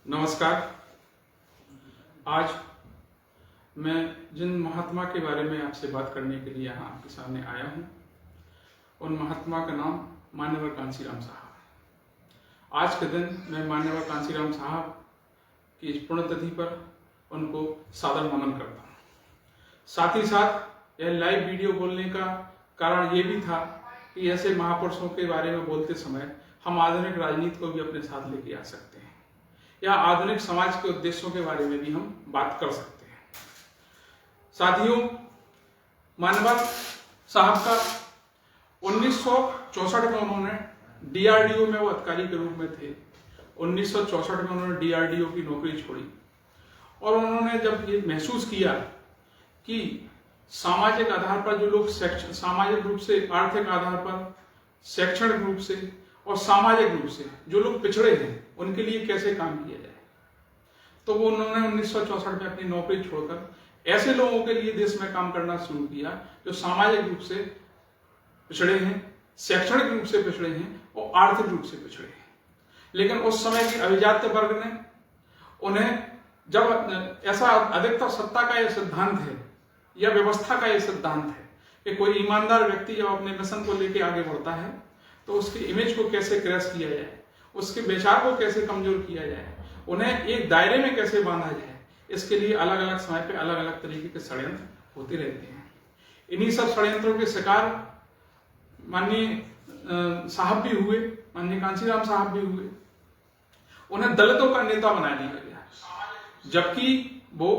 नमस्कार। आज मैं जिन महात्मा के बारे में आपसे बात करने के लिए यहाँ आपके सामने आया हूँ, उन महात्मा का नाम मान्यवर कांशीराम साहब। आज के दिन मैं मान्यवर कांशीराम साहब की इस पुण्यतिथि पर उनको सादर नमन करता हूँ। साथ ही साथ यह लाइव वीडियो बोलने का कारण ये भी था कि ऐसे महापुरुषों के बारे में बोलते समय हम आधुनिक राजनीति को भी अपने साथ लेके आ सकते हैं या आधुनिक समाज के उद्देश्यों के बारे में भी हम बात कर सकते हैं। साथियों, मान्यवर साहब का 1964 में उन्होंने डीआरडीओ में वो अधिकारी के रूप में थे। 1964 में उन्होंने डीआरडीओ की नौकरी छोड़ी और उन्होंने जब ये महसूस किया कि सामाजिक आधार पर जो लोग सामाजिक रूप से, आर्थिक आधार पर, शैक्षणिक रूप से और सामाजिक रूप से जो लोग पिछड़े हैं, उनके लिए कैसे काम किया जाए, तो वो उन्होंने 1964 में अपनी नौकरी छोड़कर ऐसे लोगों के लिए देश में काम करना शुरू किया जो सामाजिक रूप से पिछड़े हैं, शैक्षणिक रूप से पिछड़े हैं और आर्थिक रूप से पिछड़े हैं। लेकिन उस समय की अभिजात्य वर्ग ने उन्हें, जब ऐसा अधिकतर सत्ता का यह सिद्धांत है या व्यवस्था का यह सिद्धांत है कि कोई ईमानदार व्यक्ति जब अपने मिशन को लेकर आगे बढ़ता है तो उसकी इमेज को कैसे क्रैश किया जाए, उसके विचार को कैसे कमजोर किया जाए, उन्हें एक दायरे में कैसे बांधा जाए, इसके लिए अलग अलग समय पे अलग अलग तरीके के षड्यंत्र होते रहते हैं। इन्हीं सब षड्यंत्रों के शिकार माननीय साहब भी हुए, माननीय कांशीराम साहब भी हुए। उन्हें दलितों का नेता बना दिया गया, जबकि वो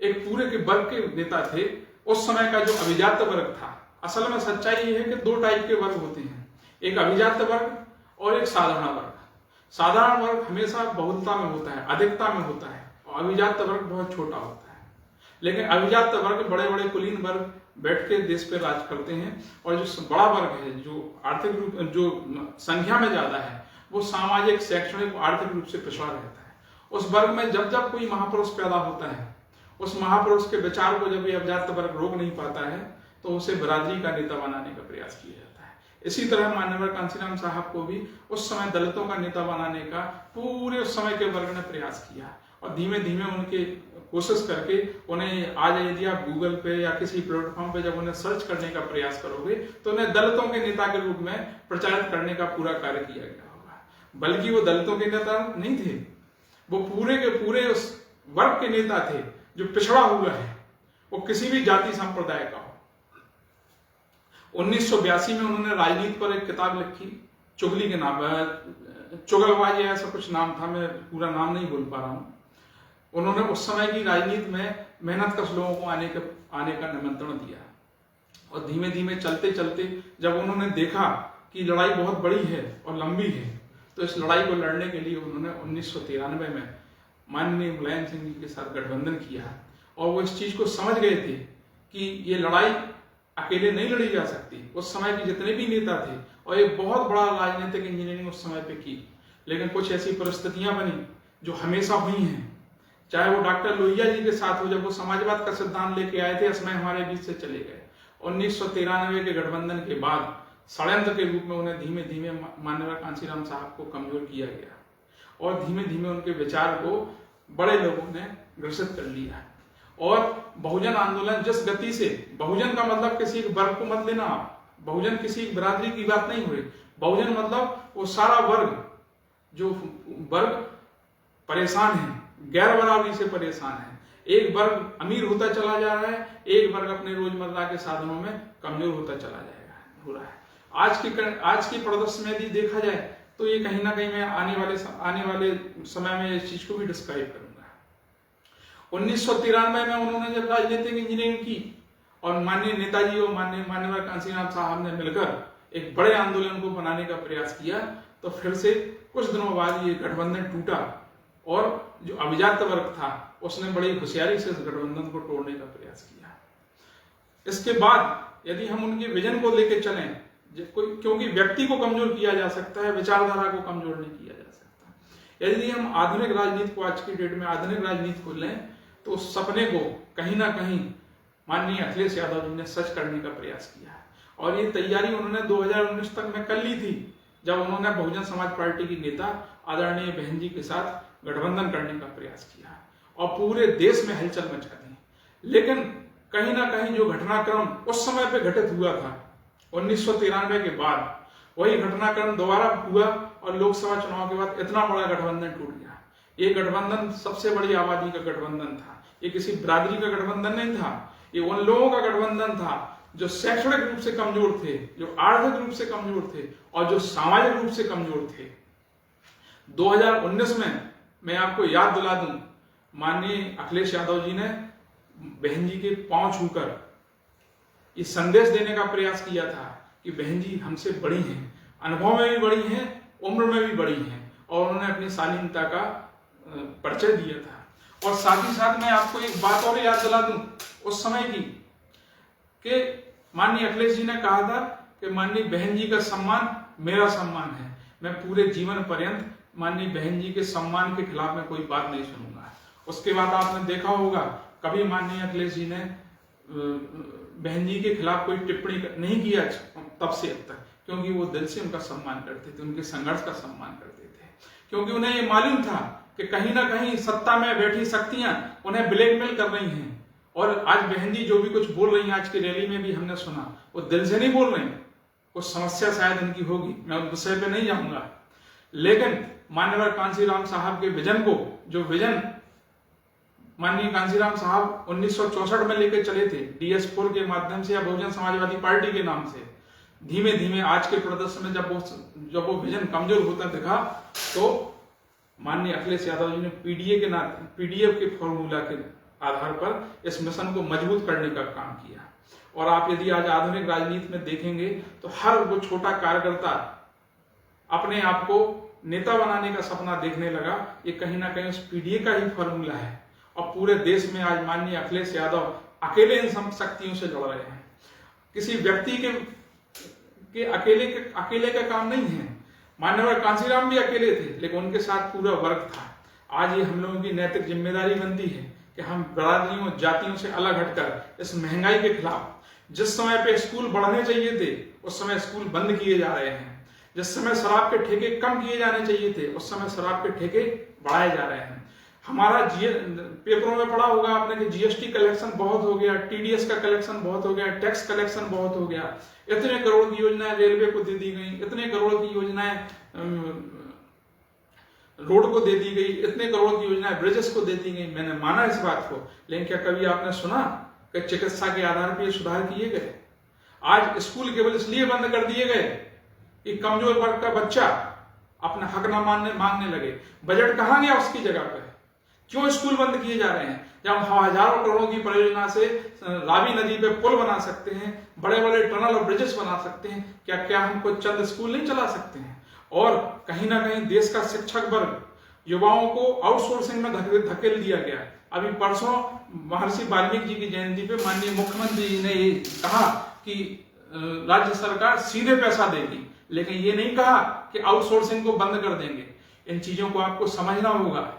एक पूरे के वर्ग के नेता थे। उस समय का जो अभिजात्य वर्ग था, असल में सच्चाई ये है कि दो टाइप के वर्ग होते हैं, एक अभिजात्य वर्ग और एक साधारण वर्ग। साधारण वर्ग हमेशा बहुलता में होता है, अधिकता में होता है, और अभिजात्य वर्ग बहुत छोटा होता है। लेकिन अभिजात्य वर्ग, बड़े बड़े कुलीन वर्ग बैठ के देश पे राज करते हैं, और जो बड़ा वर्ग है, जो आर्थिक रूप, जो संख्या में ज्यादा है, वो सामाजिक, शैक्षणिक, आर्थिक रूप से पिछड़ा रहता है। उस वर्ग में जब जब कोई महापुरुष पैदा होता है, उस महापुरुष के विचार को जब ये अभिजात्य वर्ग रोक नहीं पाता है, तो उसे बिरादरी का नेता बनाने का प्रयास किया जाता है। इसी तरह मान्यवर कांशीराम साहब को भी उस समय दलितों का नेता बनाने का पूरे उस समय के वर्ग ने प्रयास किया, और धीमे धीमे उनके कोशिश करके उन्हें, आज यदि आप गूगल पे या किसी प्लेटफॉर्म पे जब उन्हें सर्च करने का प्रयास करोगे तो उन्हें दलितों के नेता के रूप में प्रचारित करने का पूरा कार्य किया गया होगा। बल्कि वो दलितों के नेता नहीं थे, वो पूरे के पूरे उस वर्ग के नेता थे जो पिछड़ा हुआ है, वो किसी भी जाति संप्रदाय का हो। 1982 में उन्होंने राजनीति पर एक किताब लिखी, चुगली के नाम, चुगलबाजी ऐसा कुछ नाम था, मैं पूरा नाम नहीं बोल पा रहा हूं। उन्होंने उस समय की राजनीति में मेहनतकश लोगों को आने का निमंत्रण दिया, और धीमे धीमे चलते चलते जब उन्होंने देखा कि लड़ाई बहुत बड़ी है और लंबी है, तो इस लड़ाई को लड़ने के लिए उन्होंने 1993 में माननीय मुलायम सिंह जी के साथ गठबंधन किया। और वो इस चीज को समझ गए थे कि ये लड़ाई अकेले नहीं लड़ी जा सकती। उस समय के जितने भी नेता थे, और एक बहुत बड़ा राजनीतिक इंजीनियरिंग उस समय पे की, लेकिन कुछ ऐसी परिस्थितियां बनी जो हमेशा हुई हैं, चाहे वो डॉक्टर लोहिया जी के साथ हो, जब वो समाजवाद का सिद्धांत लेके आए थे, असमय हमारे बीच से चले गए। 1993 के गठबंधन के बाद षड्यंत्र के रूप में उन्हें धीमे धीमे मान्यवर कांशीराम साहब को कमजोर किया गया, और धीमे धीमे उनके विचार को बड़े लोगों ने ग्रसित कर लिया। और बहुजन आंदोलन जिस गति से, बहुजन का मतलब किसी एक वर्ग को मत लेना, बहुजन किसी एक बिरादरी की बात नहीं हो रही। बहुजन मतलब वो सारा वर्ग, जो वर्ग परेशान है, गैर बराबरी से परेशान है। एक वर्ग अमीर होता चला जा रहा है, एक वर्ग अपने रोजमर्रा के साधनों में कमजोर होता चला हो रहा है। आज की परिदृश्य में यदि देखा जाए तो ये कहीं ना कहीं मैं आने वाले समय में इस चीज को भी डिस्क्राइब करूंगा। 1993 में उन्होंने जब राजनीतिक इंजीनियरिंग की, और माननीय नेताजी और मान्यवर कांशीराम साहब ने मिलकर एक बड़े आंदोलन को बनाने का प्रयास किया, तो फिर से कुछ दिनों बाद ये गठबंधन टूटा, और जो अभिजात्य वर्ग था उसने बड़ी होशियारी से इस गठबंधन को तोड़ने का प्रयास किया। इसके बाद यदि हम उनके विजन को लेकर चलें, क्योंकि व्यक्ति को कमजोर किया जा सकता है, विचारधारा को कमजोर नहीं किया जा सकता। यदि हम आधुनिक राजनीति को, आज की डेट में आधुनिक राजनीति को लें, तो उस सपने को कहीं ना कहीं माननीय अखिलेश यादव जी ने सच करने का प्रयास किया है, और ये तैयारी उन्होंने 2019 तक में कर ली थी, जब उन्होंने बहुजन समाज पार्टी की नेता आदरणीय बहन जी के साथ गठबंधन करने का प्रयास किया और पूरे देश में हलचल मचा दी। लेकिन कहीं ना कहीं जो घटनाक्रम उस समय पे घटित हुआ था 1993 के बाद, वही घटनाक्रम दोबारा हुआ और लोकसभा चुनाव के बाद इतना बड़ा गठबंधन टूट गया। ये गठबंधन सबसे बड़ी आबादी का गठबंधन था, ये किसी बिरादरी का गठबंधन नहीं था, ये उन लोगों का गठबंधन था जो शैक्षणिक रूप से कमजोर थे, जो आर्थिक रूप से कमजोर थे और जो सामाजिक रूप से कमजोर थे। 2019 में मैं आपको याद दिला दूं, माननीय अखिलेश यादव जी ने बहन जी के पांव छूकर ये संदेश देने का प्रयास किया था कि बहन जी हमसे बड़ी हैं, अनुभव में भी बड़ी हैं, उम्र में भी बड़ी हैं, और उन्होंने अपनी शालीनता का परिचय दिया था। और साथ ही साथ मैं आपको एक बात और याद दिला दूं उस समय की, कि माननीय अखिलेश जी ने कहा था कि माननीय बहन जी का सम्मान मेरा सम्मान है, मैं पूरे जीवन पर्यंत माननीय बहन जी के सम्मान के खिलाफ में कोई बात नहीं सुनूंगा। उसके बाद आपने देखा होगा कभी माननीय अखिलेश जी ने बहन जी के खिलाफ कोई टिप्पणी नहीं किया तब से अब तक, क्योंकि वो दिल से उनका सम्मान करते थे, उनके संघर्ष का सम्मान करते थे, क्योंकि उन्हें ये मालूम था कि कहीं ना कहीं सत्ता में बैठी शक्तियां उन्हें ब्लैकमेल कर रही हैं। और आज बहन जी जो भी कुछ बोल रही हैं, आज की रैली में भी हमने सुना, वो दिल से नहीं बोल रही, कुछ समस्या शायद इनकी होगी, मैं उस विषय पे नहीं जाऊंगा। लेकिन माननीय कांशीराम साहब के विजन को, जो विजन माननीय कांशीराम साहब 1964 में लेकर चले थे DS4 के माध्यम से या बहुजन समाजवादी पार्टी के नाम से, धीमे धीमे आज के प्रदर्शन में जब वो विजन कमजोर होता दिखा, तो माननीय अखिलेश यादव जी ने PDF के फॉर्मूला के आधार पर इस मिशन को मजबूत करने का काम किया। और आप यदि आज आधुनिक राजनीति में देखेंगे तो हर वो छोटा कार्यकर्ता अपने आप को नेता बनाने का सपना देखने लगा, ये कहीं ना कहीं उस PDA का ही फॉर्मूला है। और पूरे देश में आज माननीय अखिलेश यादव अकेले इन शक्तियों से लड़ रहे हैं। किसी व्यक्ति के अकेले का काम नहीं है। माननीय कांशीराम भी अकेले थे, लेकिन उनके साथ पूरा वर्ग था। आज ये हम लोगों की नैतिक जिम्मेदारी बनती है कि हम बिरादरियों जातियों से अलग हटकर इस महंगाई के खिलाफ, जिस समय पे स्कूल बढ़ने चाहिए थे उस समय स्कूल बंद किए जा रहे हैं, जिस समय शराब के ठेके कम किए जाने चाहिए थे उस समय शराब के ठेके बढ़ाए जा रहे हैं। हमारा पेपरों में पढ़ा होगा आपने कि GST कलेक्शन बहुत हो गया, TDS का कलेक्शन बहुत हो गया, टैक्स कलेक्शन बहुत हो गया, इतने करोड़ की योजनाएं रेलवे को दे दी गई, इतने करोड़ की योजनाएं रोड को दे दी गई, इतने करोड़ की योजनाएं ब्रिजेस को दे दी गई। मैंने माना इस बात को, लेकिन क्या कभी आपने सुना कि चिकित्सा के आधार पर सुधार किए गए? आज स्कूल केवल इसलिए बंद कर दिए गए कि कमजोर वर्ग का बच्चा अपना हक न मांगने लगे। बजट कहां गया उसकी जगह पर? क्यों स्कूल बंद किए जा रहे हैं? जब हम हजारों करोड़ों की परियोजना से रावी नदी पे पुल बना सकते हैं, बड़े बड़े टनल और ब्रिजेस बना सकते हैं, क्या हम कुछ चंद स्कूल नहीं चला सकते हैं? और कहीं ना कहीं देश का शिक्षक वर्ग, युवाओं को आउटसोर्सिंग में धकेल दिया गया। अभी परसों महर्षि वाल्मीकि जी की जयंती पे माननीय मुख्यमंत्री जी ने ये कहा कि राज्य सरकार सीधे पैसा देगी, लेकिन ये नहीं कहा कि आउटसोर्सिंग को बंद कर देंगे। इन चीजों को आपको समझना होगा।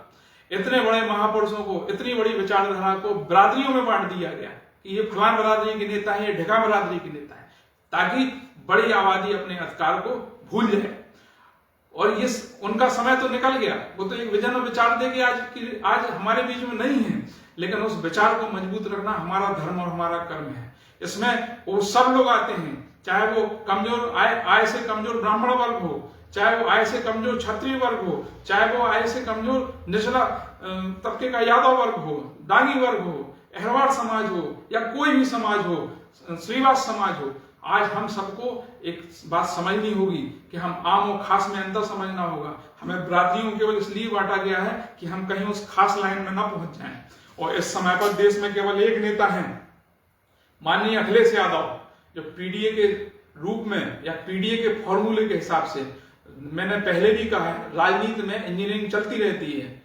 इतने बड़े महापुरुषों को, इतनी बड़ी विचारधारा को बिरादरियों में बांट दिया गया कि ये फलान बिरादरी के नेता है, ये ढेका बिरादरी के नेता है, ताकि बड़ी आबादी अपने अधिकार को भूल जाए। और ये उनका समय तो निकल गया, वो तो एक विजन और विचार दे के आज हमारे बीच में नहीं है, लेकिन उस विचार को मजबूत रखना हमारा धर्म और हमारा कर्म है। इसमें वो सब लोग आते हैं, चाहे वो कमजोर आय से कमजोर ब्राह्मण वर्ग हो, चाहे वो आय से कमजोर क्षत्रिय वर्ग हो, चाहे वो आय से कमजोर निचला तबके का यादव वर्ग हो, डांगी वर्ग हो, अहरवाड़ समाज हो, या कोई भी समाज हो, श्रीवास समाज हो। आज हम सबको एक बात समझनी होगी कि हम आम और खास में अंतर समझना होगा। हमें बिरादरियों केवल इसलिए बांटा गया है कि हम कहीं उस खास लाइन में ना पहुंच जाएं। और इस समय पर देश में केवल एक नेता है, माननीय अखिलेश यादव, जो PDA के रूप में या PDA के फॉर्मूले के हिसाब से, मैंने पहले भी कहा है, राजनीति में इंजीनियरिंग चलती रहती है।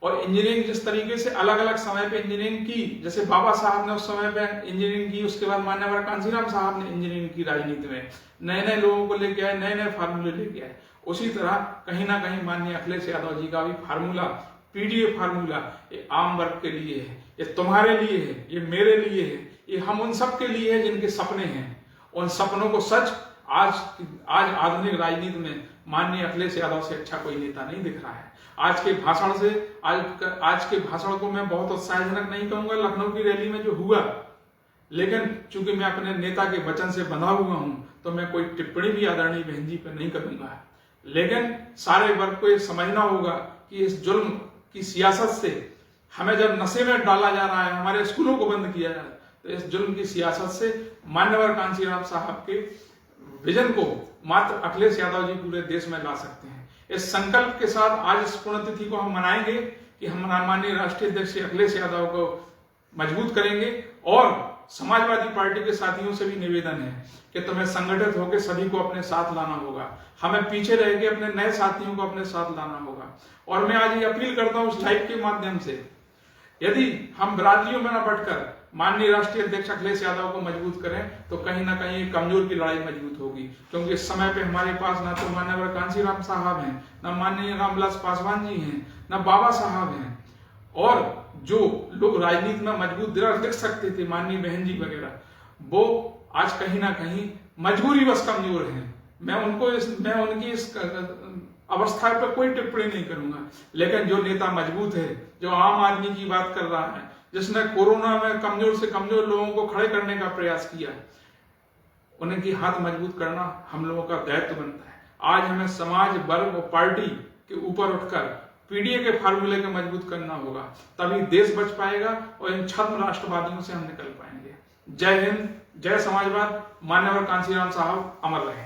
और इंजीनियरिंग जिस तरीके से अलग अलग समय पे इंजीनियरिंग की, जैसे बाबा साहब ने उस समय पे इंजीनियरिंग की, उसके बाद मान्यवर कांशीराम साहब ने इंजीनियरिंग की राजनीति में, नए नए लोगों को लेके आए, नए नए फार्मूले लेके आए। उसी तरह कहीं ना कहीं माननीय अखिलेश यादव जी का भी फार्मूला, PDA फार्मूला, ये आम वर्ग के लिए है, ये तुम्हारे लिए है, ये मेरे लिए है, ये हम उन सब के लिए है जिनके सपने हैं। उन सपनों को सच आज आधुनिक राजनीति में माननीय अखिलेश यादव से अच्छा कोई नेता नहीं दिख रहा है। आज के भाषण को मैं बहुत उत्साहजनक नहीं कहूंगा, लखनऊ की रैली में जो हुआ, लेकिन चूंकि मैं अपने नेता के वचन से बंधा हुआ हूं तो मैं कोई टिप्पणी भी आदरणीय बहन जी पर नहीं करूंगा। लेकिन सारे वर्ग को ये समझना होगा कि इस जुल्म की सियासत से हमें जब नशे में डाला जा रहा है, हमारे स्कूलों को बंद किया जा रहा है, तो इस जुल्म की सियासत से मान्यवर कांशीराम साहब के विजन को मात्र अखिलेश यादव जी पूरे देश में ला सकते हैं। इस संकल्प के साथ आज इस पुण्यतिथि को हम मनाएंगे कि हम माननीय राष्ट्रीय अध्यक्ष अखिलेश यादव को मजबूत करेंगे। और समाजवादी पार्टी के साथियों से भी निवेदन है कि तुम्हें संगठित होकर सभी को अपने साथ लाना होगा, हमें पीछे रह के अपने नए साथियों को अपने साथ लाना होगा। और मैं आज ये अपील करता हूं उस लाइव के माध्यम से, यदि हम बिरादरियों में न बटकर माननीय राष्ट्रीय अध्यक्ष अखिलेश यादव को मजबूत करें तो कहीं ना कहीं कमजोर की लड़ाई मजबूत होगी। क्योंकि इस समय पे हमारे पास ना तो मान्यवर कांशीराम साहब हैं, ना माननीय रामविलास पासवान जी हैं, ना बाबा साहब हैं, और जो लोग राजनीति में मजबूत दिख सकते थे, माननीय बहन जी वगैरह, वो आज कहीं ना कहीं मजबूरी बस कमजोर हैं। मैं उनकी इस अवस्था पर कोई टिप्पणी नहीं करूंगा, लेकिन जो नेता मजबूत है, जो आम आदमी की बात कर रहा है, जिसने कोरोना में कमजोर से कमजोर लोगों को खड़े करने का प्रयास किया, उनकी हाथ मजबूत करना हम लोगों का दायित्व बनता है। आज हमें समाज, वर्ग और पार्टी के ऊपर उठकर पीडीए के फार्मूले को मजबूत करना होगा, तभी देश बच पाएगा और इन छद्म राष्ट्रवादियों से हम निकल पाएंगे। जय हिंद, जय समाजवाद, मान्यवर कांशीराम साहब अमर रहे।